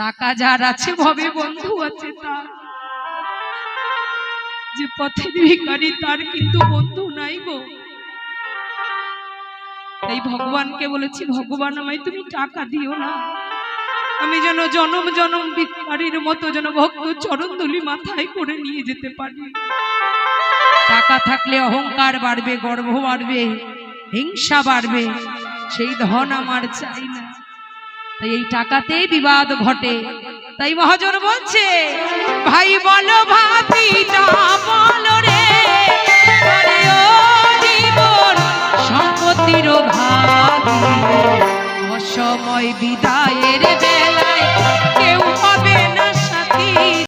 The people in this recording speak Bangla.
টাকা যার আছে ভবে বন্ধু আছে তার, যে পথের ভিখারি তার কিন্তু বন্ধু নাই গো। তাই ভগবানকে বলেছি, ভগবান আমায় তুমি টাকা দিও না, আমি যেন জনম জনম ভিখারির মতো যেন ভক্ত চরণধুলি মাথায় করে নিয়ে যেতে পারি। টাকা থাকলে অহংকার বাড়বে, গর্ব বাড়বে, হিংসা বাড়বে, সেই ধন আমার চাই না। তাই এই টাকাতেই বিবাদ ঘটে। তাই মহাজন বলছে, ভাই বলো ভাবি না বলো রে, ও জীবন সম্পত্তির ভাবি, অসময় বিদায়ের বেলা